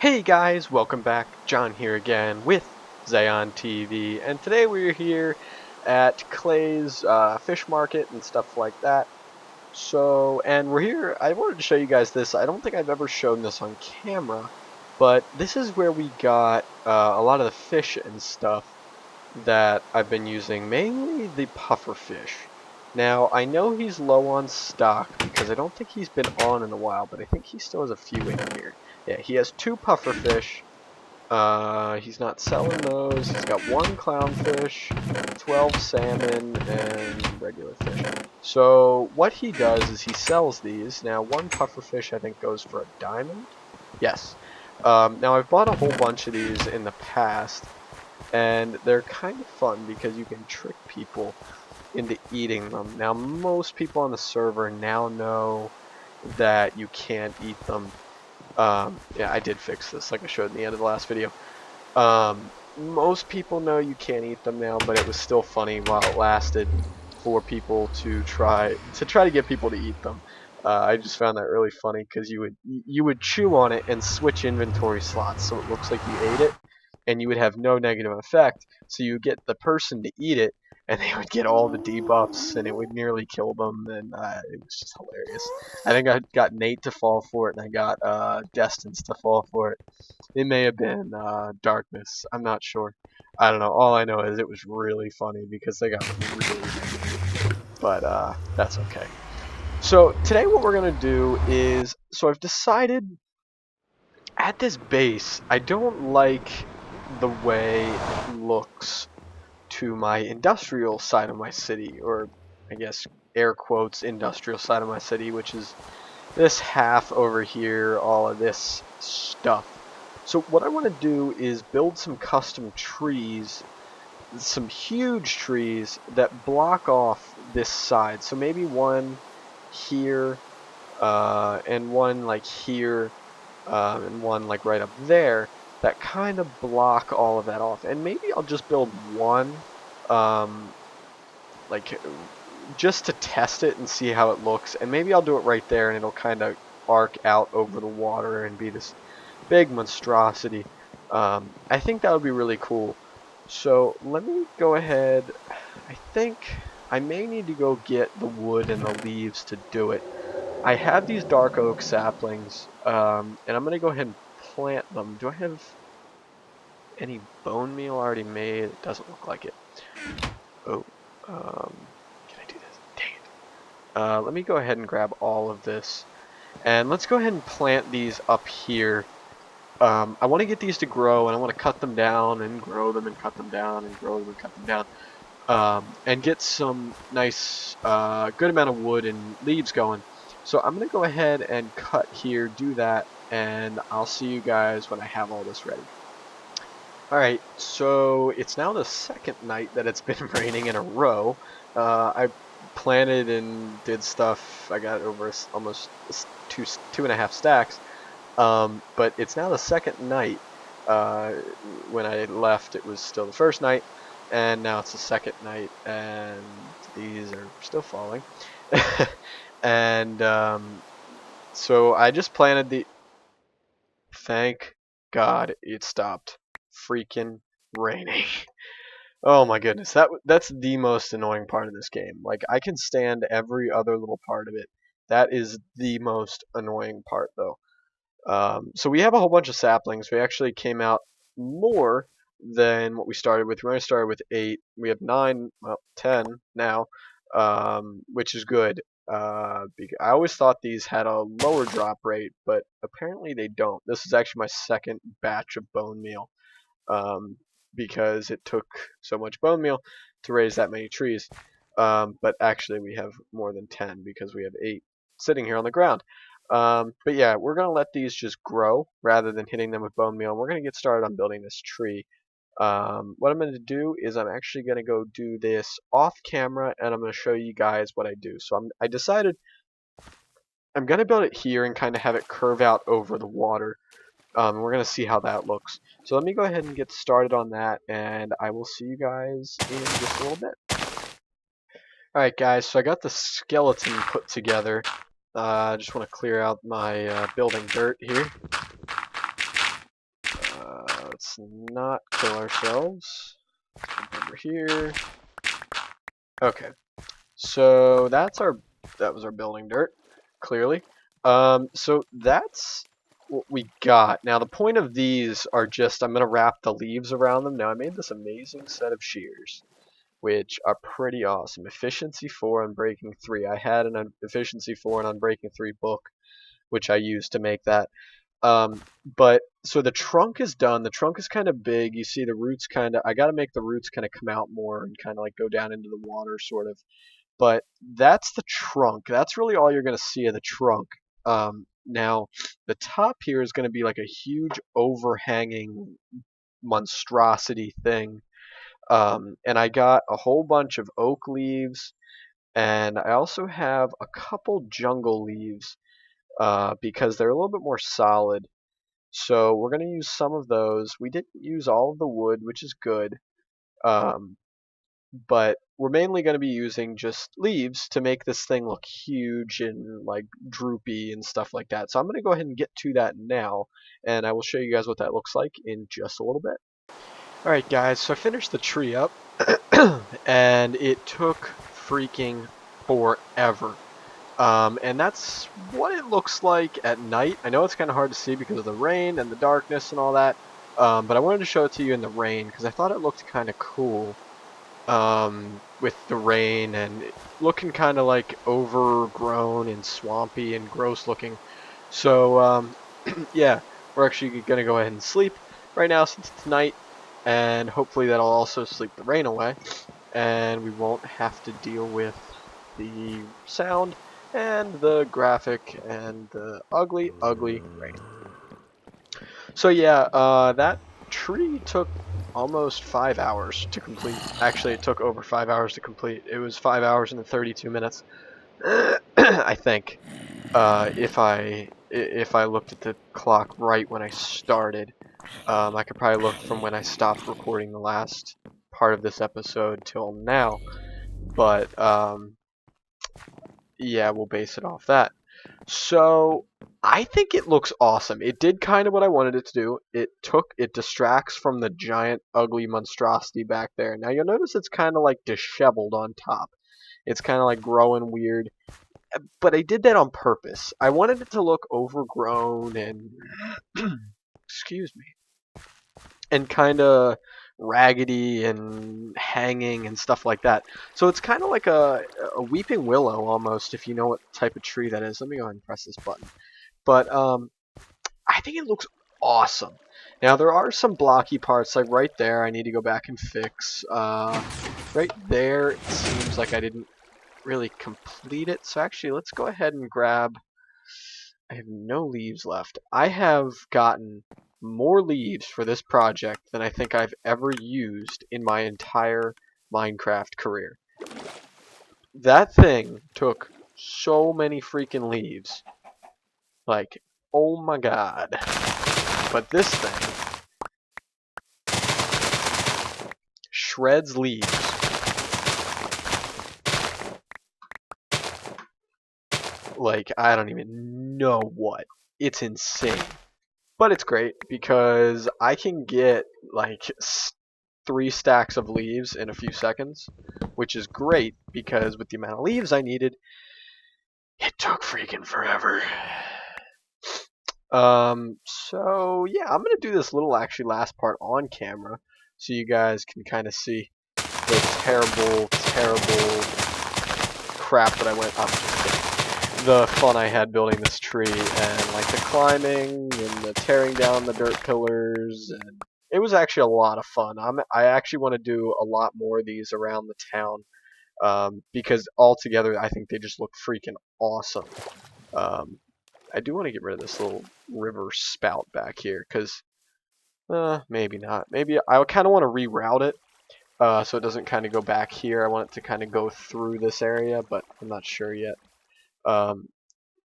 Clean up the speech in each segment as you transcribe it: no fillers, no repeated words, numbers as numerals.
Hey guys, welcome back. John here again with Zayon TV, and today we're here at Clay's fish market and stuff like that. And we're here. I wanted to show you guys this. I don't think I've ever shown this on camera, but this is where we got a lot of the fish and stuff that I've been using, mainly the puffer fish. Now, I know he's low on stock because I don't think he's been on in a while, but I think he still has a few in here. Yeah, he has two puffer fish. He's not selling those. He's got one clownfish, 12 salmon, and regular fish. So what he does is he sells these. Now, one puffer fish I think goes for a diamond. Yes. Now, I've bought a whole bunch of these in the past, and they're kind of fun because you can trick people into eating them. Now, most people on the server now know that you can't eat them. Yeah, I did fix this like I showed in the end of the last video. Most people know you can't eat them now, but it was still funny while it lasted for people to try to get people to eat them. I just found that really funny because you would chew on it and switch inventory slots so it looks like you ate it, and you would have no negative effect. So you get the person to eat it, and they would get all the debuffs, and it would nearly kill them, and it was just hilarious. I think I got Nate to fall for it, and I got Destins to fall for it. It may have been Darkness. I'm not sure. I don't know. All I know is it was really funny because they got really angry. But that's okay. So today what we're going to do is, so I've decided at this base, I don't like the way it looks to my industrial side of my city, or I guess air quotes industrial side of my city, which is this half over here, all of this stuff. So what I want to do is build some custom trees, some huge trees that block off this side. So maybe one here, and one like here, and one like right up there, that kind of block all of that off. And maybe I'll just build one, like just to test it and see how it looks. And maybe I'll do it right there, and it'll kind of arc out over the water and be this big monstrosity. I think that would be really cool. So let me go ahead. I think I may need to go get the wood and the leaves to do it. I have these dark oak saplings, and I'm going to go ahead and plant them. Do I have any bone meal already made? It doesn't look like it. Oh, can I do this? Dang it. Let me go ahead and grab all of this. And let's go ahead and plant these up here. I want to get these to grow, and I want to cut them down and grow them and cut them down and grow them and cut them down. And get some nice, good amount of wood and leaves going. So I'm going to go ahead and cut here, do that, and I'll see you guys when I have all this ready. Alright, so it's now the second night that it's been raining in a row. I planted and did stuff. I got over almost two and a half stacks. But it's now the second night. When I left, it was still the first night, and now it's the second night, and these are still falling. And so I just planted the. Thank God it stopped freaking raining. Oh my goodness, that's the most annoying part of this game. Like, I can stand every other little part of it. That is the most annoying part, though. So we have a whole bunch of saplings. We actually came out more than what we started with. We only started with 8. We have 9, well, 10 now, which is good. I always thought these had a lower drop rate, but apparently they don't. This is actually my second batch of bone meal, because it took so much bone meal to raise that many trees. But actually we have more than 10 because we have 8 sitting here on the ground. But yeah, we're going to let these just grow rather than hitting them with bone meal. We're going to get started on building this tree. What I'm going to do is I'm actually going to go do this off camera, and I'm going to show you guys what I do. So I decided I'm going to build it here and kind of have it curve out over the water. We're going to see how that looks. So let me go ahead and get started on that, and I will see you guys in just a little bit. Alright guys, so I got the skeleton put together. I just want to clear out my building dirt here. let's not kill ourselves. Over here. Okay. So that was our building dirt, clearly. So that's what we got. Now the point of these are just I'm gonna wrap the leaves around them. Now I made this amazing set of shears, which are pretty awesome. Efficiency 4, Unbreaking 3. I had an Efficiency 4 and Unbreaking 3 book, which I used to make that. But so the trunk is done. The trunk is kind of big. You see the roots kind of. I got to make the roots kind of come out more and kind of like go down into the water, sort of. But that's the trunk. That's really all you're going to see of the trunk. Now, the top here is going to be like a huge overhanging monstrosity thing. And I got a whole bunch of oak leaves, and I also have a couple jungle leaves because they're a little bit more solid. So we're going to use some of those. We didn't use all of the wood, which is good. Um, but we're mainly going to be using just leaves to make this thing look huge and like droopy and stuff like that. So I'm going to go ahead and get to that now, and I will show you guys what that looks like in just a little bit. Alright guys, so I finished the tree up, and it took freaking forever. And that's what it looks like at night. I know it's kind of hard to see because of the rain and the darkness and all that, but I wanted to show it to you in the rain because I thought it looked kind of cool with the rain and looking kind of like overgrown and swampy and gross looking. So yeah, we're actually going to go ahead and sleep right now since it's night, and hopefully that'll also sleep the rain away, and we won't have to deal with the sound and the graphic and the ugly, ugly rain. So yeah, that tree took almost 5 hours to complete. Actually, it took over 5 hours to complete. It was 5 hours and 32 minutes, I think, if I looked at the clock right when I started. I could probably look from when I stopped recording the last part of this episode till now, but yeah, we'll base it off that. So I think it looks awesome. It did kind of what I wanted it to do. It distracts from the giant ugly monstrosity back there. Now you'll notice it's kind of like disheveled on top. It's kind of like growing weird. But I did that on purpose. I wanted it to look overgrown and excuse me, and kind of raggedy and hanging and stuff like that. So it's kind of like a weeping willow almost, if you know what type of tree that is. Let me go ahead and press this button. But I think it looks awesome. Now there are some blocky parts, like right there I need to go back and fix. Right there it seems like I didn't really complete it. So actually let's go ahead and grab, I have no leaves left. I have gotten more leaves for this project than I think I've ever used in my entire Minecraft career. That thing took so many freaking leaves. Like, oh my god. But this thing shreds leaves. Like, I don't even know what. It's insane. But it's great because I can get like 3 stacks of leaves in a few seconds, which is great because with the amount of leaves I needed, it took freaking forever. So yeah, I'm gonna do this little actually last part on camera so you guys can kind of see the terrible, terrible crap that I went up the fun I had building this tree, and like the climbing and the tearing down the dirt pillars, and it was actually a lot of fun. I actually want to do a lot more of these around the town because altogether I think they just look freaking awesome. I do want to get rid of this little river spout back here because maybe not. Maybe I kind of want to reroute it so it doesn't kind of go back here. I want it to kind of go through this area, but I'm not sure yet. I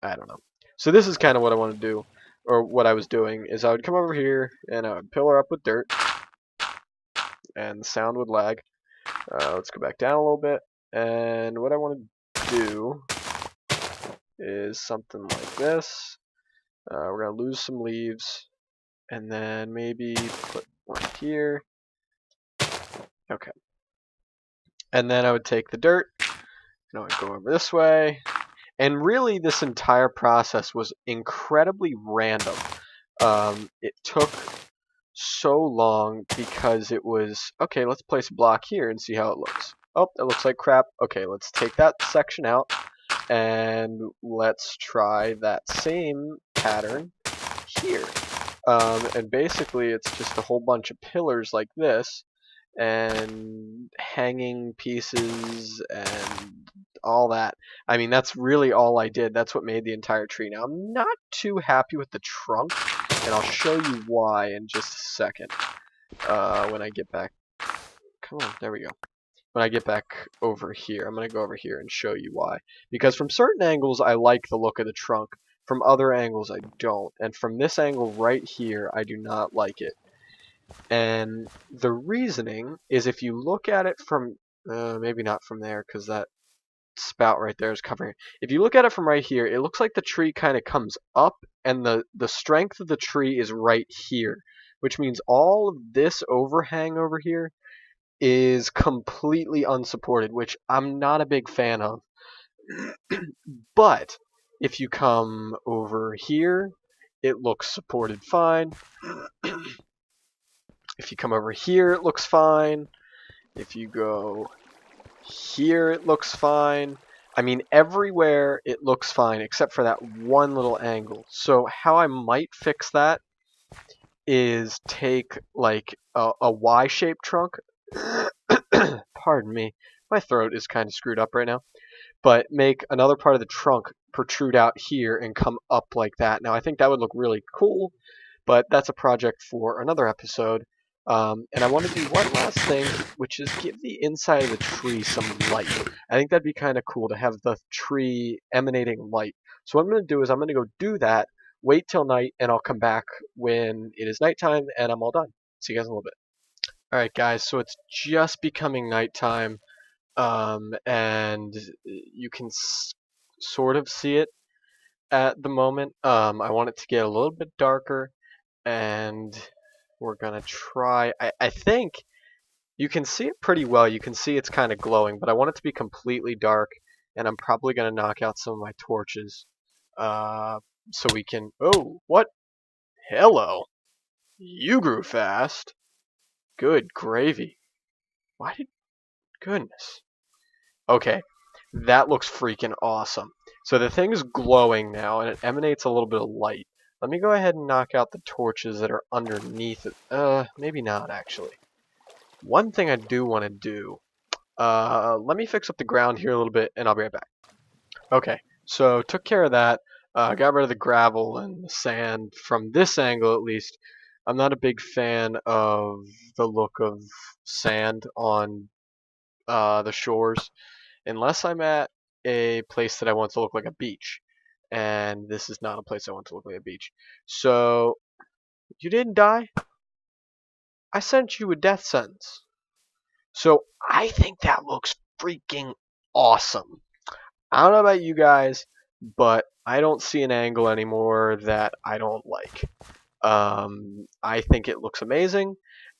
don't know. So this is kind of what I want to do, or what I was doing, is I would come over here and I would pillar up with dirt, and the sound would lag. Let's go back down a little bit, and what I want to do is something like this. We're going to lose some leaves, and then maybe put right here. Okay. And then I would take the dirt, and I would go over this way. And really, this entire process was incredibly random. It took so long because it was, okay, let's place a block here and see how it looks. Oh, that looks like crap. Okay, let's take that section out, and let's try that same pattern here. And basically, it's just a whole bunch of pillars like this, and hanging pieces and all that. I mean, that's really all I did. That's what made the entire tree. Now, I'm not too happy with the trunk, and I'll show you why in just a second. When I get back. Come on, there we go. When I get back over here, I'm going to go over here and show you why. Because from certain angles, I like the look of the trunk. From other angles, I don't. And from this angle right here, I do not like it. And the reasoning is if you look at it from, maybe not from there, because that spout right there is covering it. If you look at it from right here, it looks like the tree kind of comes up, and the strength of the tree is right here, which means all of this overhang over here is completely unsupported, which I'm not a big fan of. But if you come over here, it looks supported fine. If you come over here, it looks fine. If you go here, it looks fine. I mean, everywhere it looks fine except for that one little angle. So how I might fix that is take like a Y-shaped trunk. Pardon me, my throat is kind of screwed up right now. But make another part of the trunk protrude out here and come up like that. Now, I think that would look really cool, but that's a project for another episode. And I want to do one last thing, which is give the inside of the tree some light. I think that'd be kind of cool to have the tree emanating light. So what I'm going to do is I'm going to go do that, wait till night, and I'll come back when it is nighttime and I'm all done. See you guys in a little bit. Alright guys, so it's just becoming nighttime, and you can sort of see it at the moment. I want it to get a little bit darker, and we're gonna try. I think you can see it pretty well. You can see it's kind of glowing, but I want it to be completely dark, and I'm probably gonna knock out some of my torches, so we can. Oh, what? Hello. You grew fast. Good gravy. Why did? Goodness. Okay, that looks freaking awesome. So the thing is glowing now, and it emanates a little bit of light. Let me go ahead and knock out the torches that are underneath it. Maybe not, actually. One thing I do want to do, let me fix up the ground here a little bit, and I'll be right back. Okay, so took care of that. Got rid of the gravel and the sand from this angle, at least. I'm not a big fan of the look of sand on the shores, unless I'm at a place that I want to look like a beach. And this is not a place I want to look like a beach. So, you didn't die? I sent you a death sentence. So, I think that looks freaking awesome. I don't know about you guys, but I don't see an angle anymore that I don't like. I think it looks amazing,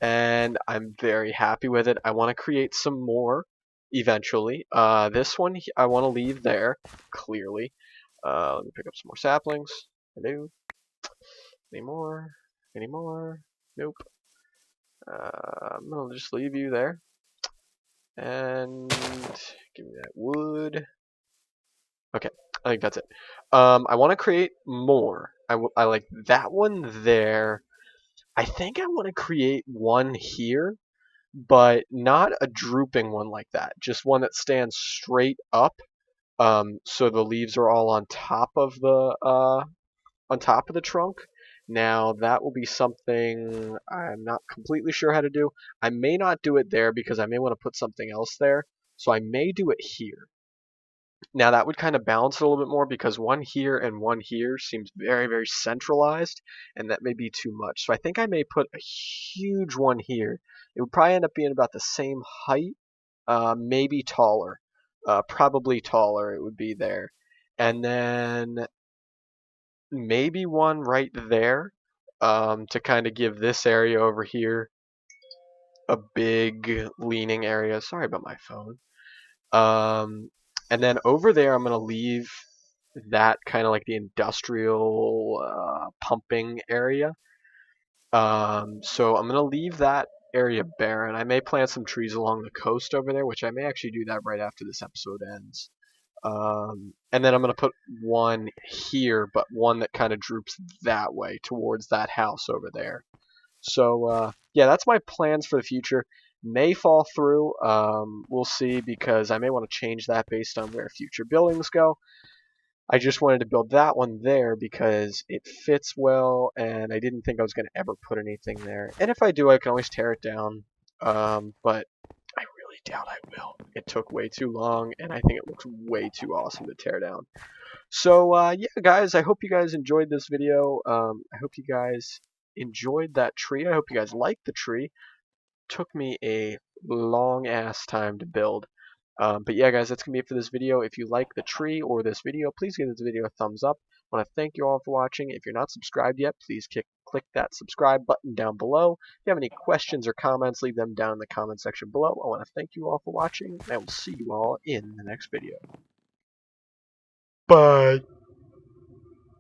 and I'm very happy with it. I want to create some more eventually. This one I want to leave there, clearly. Let me pick up some more saplings. Hello. Any more? Any more? Nope. I'm going to just leave you there. And give me that wood. Okay, I think that's it. I want to create more. I like that one there. I think I want to create one here, but not a drooping one like that. Just one that stands straight up. So the leaves are all on top of the trunk. Now that will be something I'm not completely sure how to do. I may not do it there because I may want to put something else there. So I may do it here. Now that would kind of balance it a little bit more because one here and one here seems very, very centralized, and that may be too much. So I think I may put a huge one here. It would probably end up being about the same height, maybe taller. Probably taller it would be there. And then maybe one right there to kind of give this area over here a big leaning area. Sorry about my phone. Um, and then over there, I'm gonna leave that kind of like the industrial pumping area. So I'm gonna leave that area barren. I may plant some trees along the coast over there, which I may actually do that right after this episode ends. And then I'm gonna put one here, but one that kind of droops that way towards that house over there. So yeah, that's my plans for the future. May fall through. We'll see because I may want to change that based on where future buildings go. I just wanted to build that one there because it fits well, and I didn't think I was going to ever put anything there. And if I do, I can always tear it down. But I really doubt I will. It took way too long, and I think it looks way too awesome to tear down. So yeah, guys, I hope you guys enjoyed this video. I hope you guys enjoyed that tree. I hope you guys liked the tree. Took me a long ass time to build. But yeah, guys, that's going to be it for this video. If you like the tree or this video, please give this video a thumbs up. I want to thank you all for watching. If you're not subscribed yet, please click that subscribe button down below. If you have any questions or comments, leave them down in the comment section below. I want to thank you all for watching, and I will see you all in the next video. Bye.